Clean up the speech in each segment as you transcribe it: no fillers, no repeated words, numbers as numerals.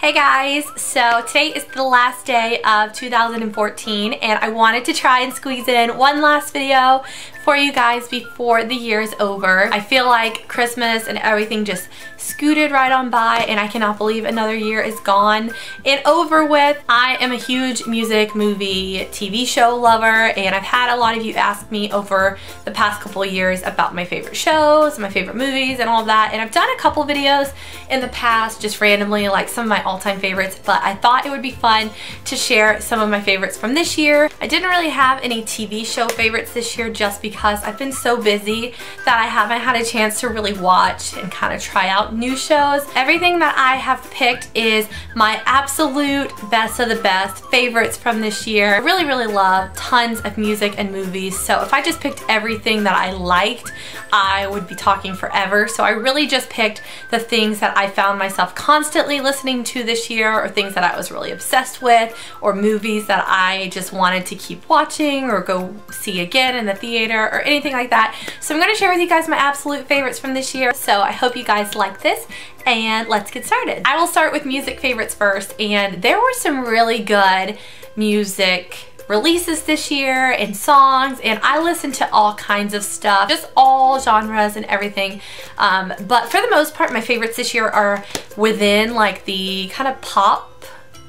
Hey guys, so today is the last day of 2014 and I wanted to try and squeeze in one last video for you guys before the year is over. I feel like Christmas and everything just scooted right on by and I cannot believe another year is gone and over with. I am a huge music, movie, TV show lover and I've had a lot of you ask me over the past couple of years about my favorite shows, my favorite movies and all of that, and I've done a couple videos in the past just randomly, like some of my all-time favorites, but I thought it would be fun to share some of my favorites from this year. I didn't really have any TV show favorites this year just because I've been so busy that I haven't had a chance to really watch and kind of try out new shows. Everything that I have picked is my absolute best of the best favorites from this year. I really love tons of music and movies, so if I just picked everything that I liked, I would be talking forever. So I really just picked the things that I found myself constantly listening to this year, or things that I was really obsessed with, or movies that I just wanted to keep watching or go see again in the theater or anything like that. So I'm going to share with you guys my absolute favorites from this year. So I hope you guys like this and let's get started. I will start with music favorites first, and there were some really good music releases this year and songs, and I listen to all kinds of stuff, just all genres and everything, but for the most part my favorites this year are within like the kind of pop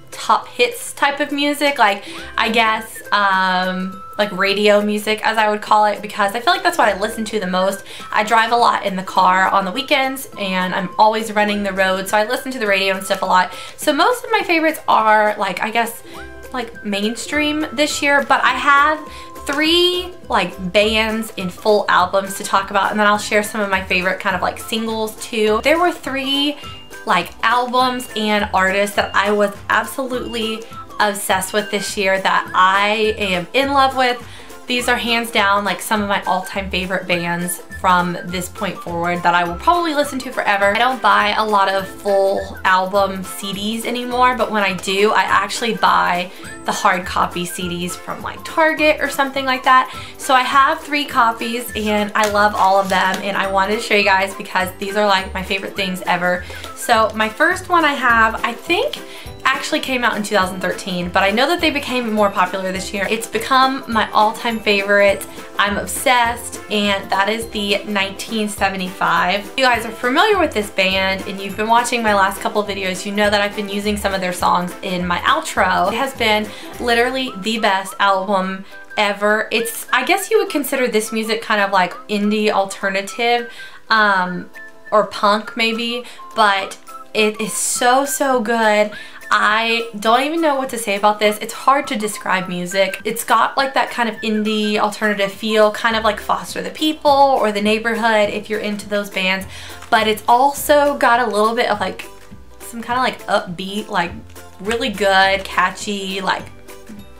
top hits type of music, like I guess like radio music as I would call it, because I feel like that's what I listen to the most. I drive a lot in the car on the weekends and I'm always running the road, so I listen to the radio and stuff a lot. So most of my favorites are like, I guess, like mainstream this year, but I have three like bands in full albums to talk about, and then I'll share some of my favorite kind of like singles too. There were three like albums and artists that I was absolutely obsessed with this year that I am in love with. These are hands down like some of my all-time favorite bands from this point forward that I will probably listen to forever. I don't buy a lot of full album CDs anymore, but when I do, I actually buy the hard copy CDs from like Target or something like that. So I have 3 copies and I love all of them, and I wanted to show you guys because these are like my favorite things ever. So my first one I have, I think actually came out in 2013, but I know that they became more popular this year. It's become my all-time favorite. I'm obsessed, and that is the 1975. If you guys are familiar with this band and you've been watching my last couple of videos, you know that I've been using some of their songs in my outro. It has been literally the best album ever. It's, I guess you would consider this music kind of like indie alternative or punk maybe, but it is so good. I don't even know what to say about this. It's hard to describe music. It's got like that kind of indie alternative feel, kind of like Foster the People or The Neighborhood if you're into those bands, but it's also got a little bit of like some kind of like upbeat, like really good, catchy like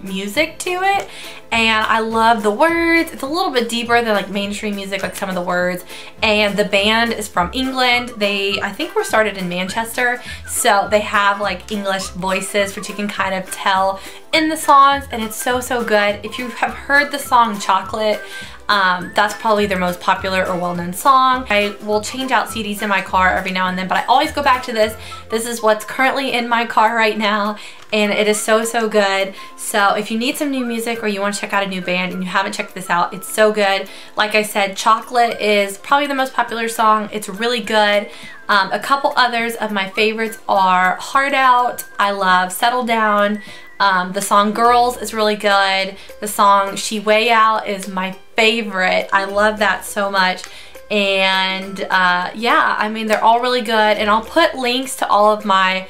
music to it, and I love the words. It's a little bit deeper than like mainstream music, like some of the words, and the band is from England. They, I think, were started in Manchester, so they have like English voices, which you can kind of tell in the songs, and it's so good. If you have heard the song Chocolate, that's probably their most popular or well-known song. I will change out CDs in my car every now and then, but I always go back to this. This is what's currently in my car right now, and it is so good. So if you need some new music or you want to check out a new band and you haven't checked this out, it's so good. Like I said, Chocolate is probably the most popular song. It's really good. A couple others of my favorites are Hard Out. I love Settle Down. The song Girls is really good. The song She Way Out is my favorite. I love that so much. And yeah, I mean, they're all really good, and I'll put links to all of my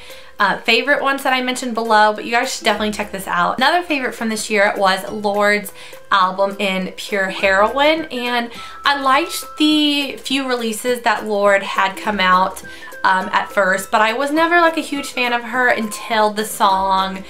favorite ones that I mentioned below, but you guys should definitely check this out. Another favorite from this year was Lorde's album in Pure Heroine, and I liked the few releases that Lorde had come out at first, but I was never like a huge fan of her until the song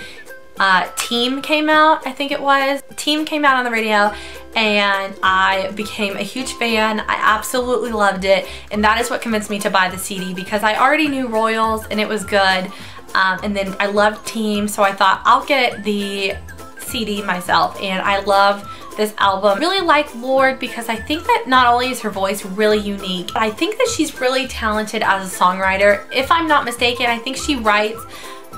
Team came out. I think it was. Team came out on the radio and I became a huge fan. I absolutely loved it, and that is what convinced me to buy the CD, because I already knew Royals and it was good, and then I loved Team, so I thought I'll get the CD myself, and I love this album. I really like Lorde because I think that not only is her voice really unique, but I think that she's really talented as a songwriter. If I'm not mistaken, I think she writes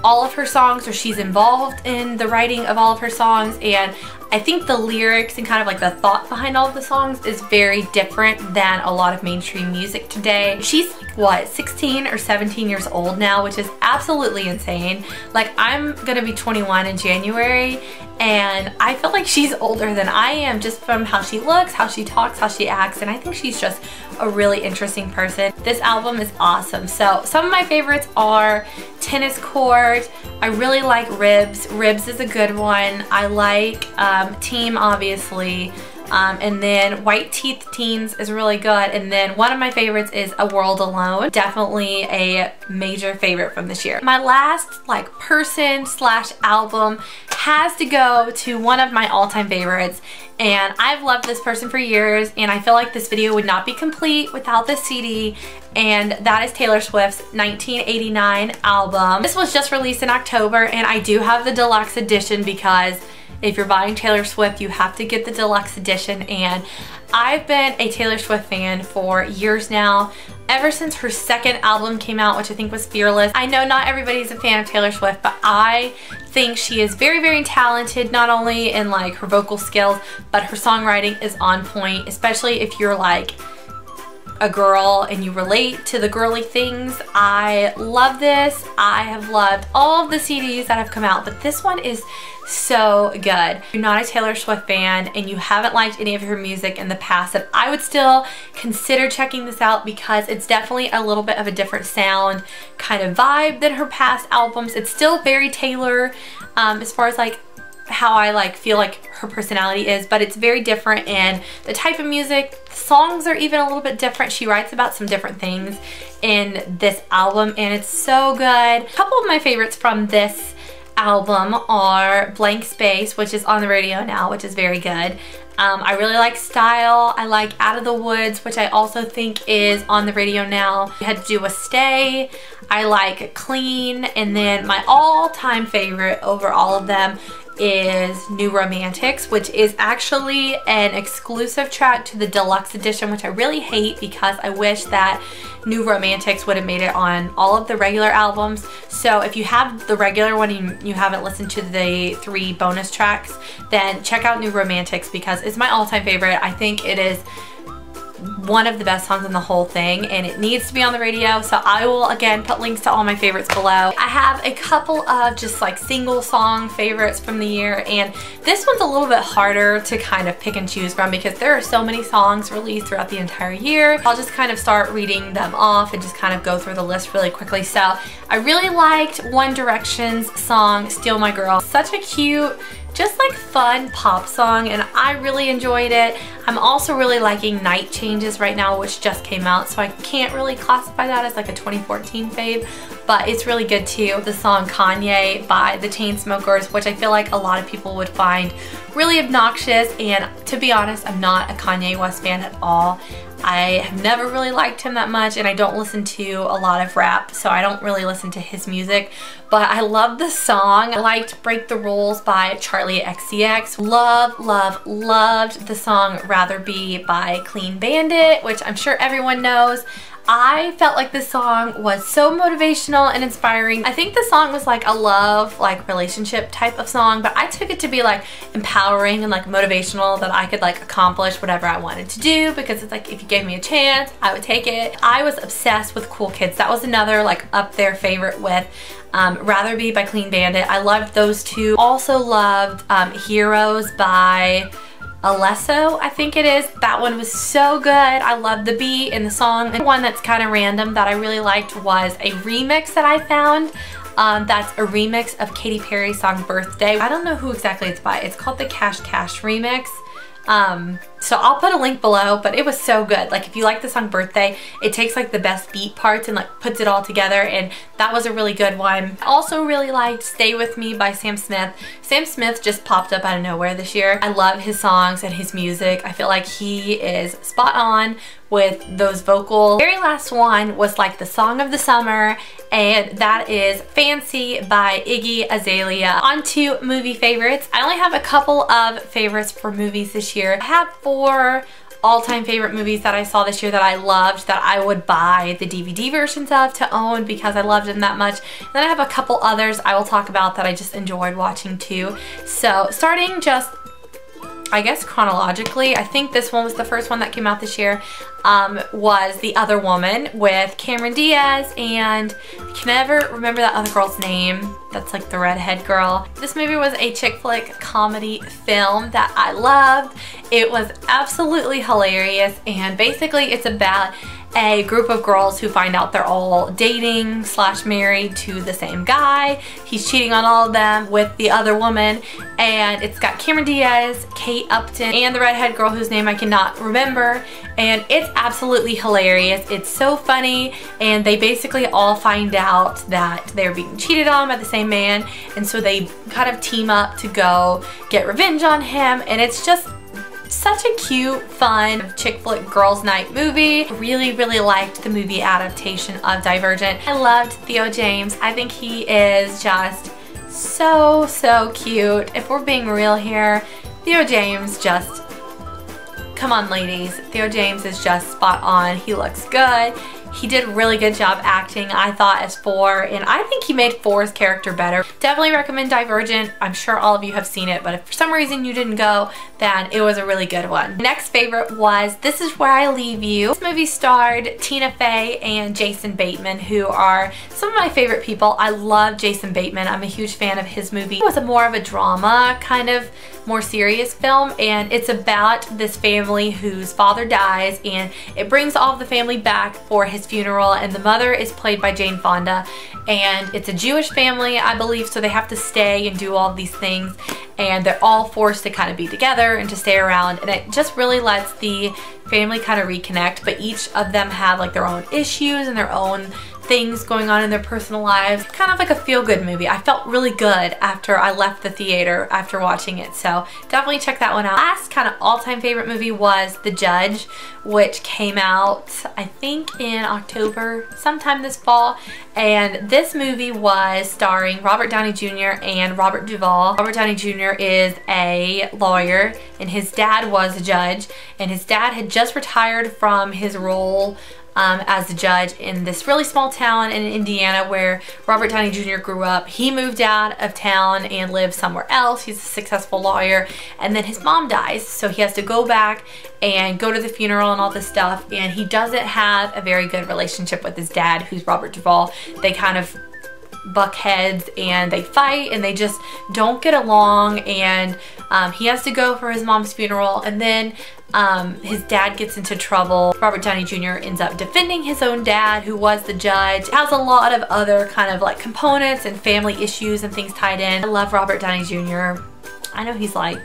all of her songs, or she's involved in the writing of all of her songs, and I think the lyrics and kind of like the thought behind all of the songs is very different than a lot of mainstream music today. She's like, what, 16 or 17 years old now, which is absolutely insane. Like, I'm gonna be 21 in January, and I feel like she's older than I am just from how she looks, how she talks, how she acts, and I think she's just a really interesting person. This album is awesome. So some of my favorites are Tennis Court. I really like Ribs. Ribs is a good one. I like Team, obviously. And then White Teeth Teens is really good. And then one of my favorites is A World Alone. Definitely a major favorite from this year. My last like person slash album has to go to one of my all-time favorites. And I've loved this person for years, and I feel like this video would not be complete without this CD, and that is Taylor Swift's 1989 album. This was just released in October, and I do have the deluxe edition because if you're buying Taylor Swift, you have to get the deluxe edition, and I've been a Taylor Swift fan for years now, ever since her second album came out, which I think was Fearless. I know not everybody's a fan of Taylor Swift, but I think she is very, very talented, not only in like her vocal skills, but her songwriting is on point, especially if you're like a girl and you relate to the girly things. I love this. I have loved all of the CDs that have come out, but this one is so good. If you're not a Taylor Swift fan and you haven't liked any of her music in the past, then I would still consider checking this out because it's definitely a little bit of a different sound kind of vibe than her past albums. It's still very Taylor as far as like how I like feel like her personality is, but it's very different in the type of music. The songs are even a little bit different. She writes about some different things in this album, and it's so good. A couple of my favorites from this album are Blank Space, which is on the radio now, which is very good. I really like Style. I like Out of the Woods, which I also think is on the radio now. I had to do a Stay. I like Clean, and then my all-time favorite over all of them is New Romantics, which is actually an exclusive track to the deluxe edition, which I really hate because I wish that New Romantics would have made it on all of the regular albums. So if you have the regular one and you haven't listened to the 3 bonus tracks, then check out New Romantics because it's my all-time favorite. I think it is one of the best songs in the whole thing, and it needs to be on the radio, so I will again put links to all my favorites below. I have a couple of just like single song favorites from the year, and this one's a little bit harder to kind of pick and choose from because there are so many songs released throughout the entire year. I'll just kind of start reading them off and just kind of go through the list really quickly. So I really liked One Direction's song Steal My Girl. Such a cute, just like fun pop song, and I really enjoyed it. I'm also really liking Night Changes right now, which just came out, so I can't really classify that as like a 2014 fave, but it's really good too. The song Kanye by the Chainsmokers, which I feel like a lot of people would find really obnoxious, and to be honest, I'm not a Kanye West fan at all. I have never really liked him that much, and I don't listen to a lot of rap, so I don't really listen to his music, but I love the song. I liked Break the Rules by Charlie XCX. Loved the song Rather Be by Clean Bandit, which I'm sure everyone knows. I felt like this song was so motivational and inspiring. I think the song was like a love, like relationship type of song, but I took it to be like empowering and like motivational, that I could like accomplish whatever I wanted to do, because it's like if you gave me a chance, I would take it. I was obsessed with Cool Kids. That was another like up there favorite with Rather Be by Clean Bandit. I loved those two. Also loved Heroes by Alesso, I think it is. That one was so good. I love the beat and the song. And one that's kind of random that I really liked was a remix that I found. That's a remix of Katy Perry's song Birthday. I don't know who exactly it's by. It's called the Cash Cash remix. So I'll put a link below, but it was so good. Like if you like the song Birthday, it takes like the best beat parts and like puts it all together, and that was a really good one. I also really liked Stay With Me by Sam Smith. Sam Smith just popped up out of nowhere this year. I love his songs and his music. I feel like he is spot on with those vocals. The very last one was like the song of the summer, and that is Fancy by Iggy Azalea. On to movie favorites. I only have a couple of favorites for movies this year. I have 4 all-time favorite movies that I saw this year that I loved, that I would buy the DVD versions of to own because I loved them that much. And then I have a couple others I will talk about that I just enjoyed watching too. So starting just, I guess chronologically, I think this one was the first one that came out this year, was The Other Woman with Cameron Diaz, and I can never remember that other girl's name. That's like the redhead girl. This movie was a chick flick comedy film that I loved. It was absolutely hilarious, and basically it's about a group of girls who find out they're all dating / married to the same guy. He's cheating on all of them with the other woman, and it's got Cameron Diaz, Kate Upton, and the redhead girl whose name I cannot remember, and it's absolutely hilarious. It's so funny, and they basically all find out that they're being cheated on by the same man, and so they kind of team up to go get revenge on him, and it's just such a cute, fun chick flick girls night movie. Really liked the movie adaptation of Divergent. I loved Theo James. I think he is just so cute. If we're being real here, Theo James just, come on ladies, Theo James is just spot on. He looks good. He did a really good job acting, I thought, as 4, and I think he made 4's character better. Definitely recommend Divergent. I'm sure all of you have seen it, but if for some reason you didn't go, then it was a really good one. Next favorite was This Is Where I Leave You. This movie starred Tina Fey and Jason Bateman, who are some of my favorite people. I love Jason Bateman. I'm a huge fan of his movie. It was more of a drama, kind of more serious film, and it's about this family whose father dies, and it brings all of the family back for his funeral, and the mother is played by Jane Fonda, and it's a Jewish family, I believe, so they have to stay and do all of these things, and they're all forced to kind of be together and to stay around, and it just really lets the family kind of reconnect, but each of them have like their own issues and their own things going on in their personal lives. Kind of like a feel-good movie. I felt really good after I left the theater after watching it, so definitely check that one out. Last kind of all-time favorite movie was The Judge, which came out I think in October, sometime this fall, and this movie was starring Robert Downey Jr. and Robert Duvall. Robert Downey Jr. is a lawyer, and his dad was a judge, and his dad had just retired from his role as a judge in this really small town in Indiana where Robert Downey Jr. grew up. He moved out of town and lived somewhere else. He's a successful lawyer, and then his mom dies, so he has to go back and go to the funeral and all this stuff, and he doesn't have a very good relationship with his dad, who's Robert Duvall. They kind of buck heads and they fight and they just don't get along, and he has to go for his mom's funeral, and then his dad gets into trouble. Robert Downey Jr. ends up defending his own dad, who was the judge. It has a lot of other kind of like components and family issues and things tied in. I love Robert Downey Jr. I know he's like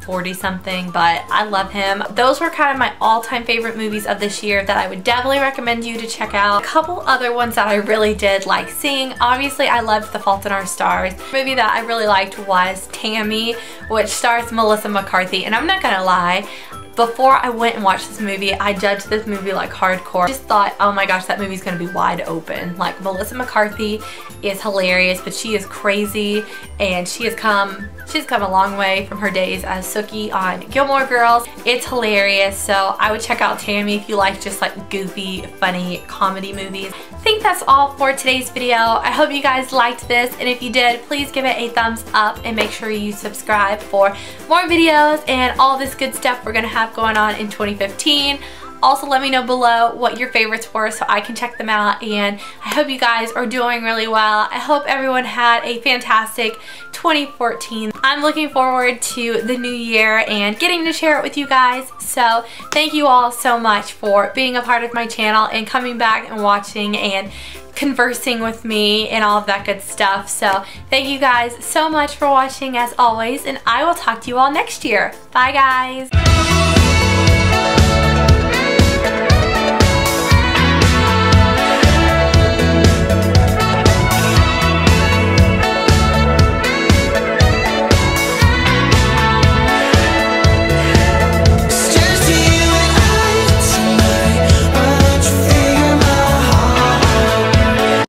40 something, but I love him. Those were kind of my all-time favorite movies of this year that I would definitely recommend you to check out. A couple other ones that I really did like seeing. Obviously, I loved The Fault in Our Stars. The movie that I really liked was Tammy, which stars Melissa McCarthy, and I'm not gonna lie, before I went and watched this movie, I judged this movie like hardcore. I just thought, oh my gosh, that movie's gonna be wide open. Like, Melissa McCarthy is hilarious, but she is crazy, and she's come a long way from her days as Sookie on Gilmore Girls. It's hilarious, so I would check out Tammy if you like just like goofy, funny comedy movies. I think that's all for today's video. I hope you guys liked this, and if you did, please give it a thumbs up and make sure you subscribe for more videos and all this good stuff we're gonna have going on in 2015. Also, let me know below what your favorites were so I can check them out, and I hope you guys are doing really well. I hope everyone had a fantastic 2014. I'm looking forward to the new year and getting to share it with you guys, so thank you all so much for being a part of my channel and coming back and watching and conversing with me and all of that good stuff. So thank you guys so much for watching as always, and I will talk to you all next year. Bye guys!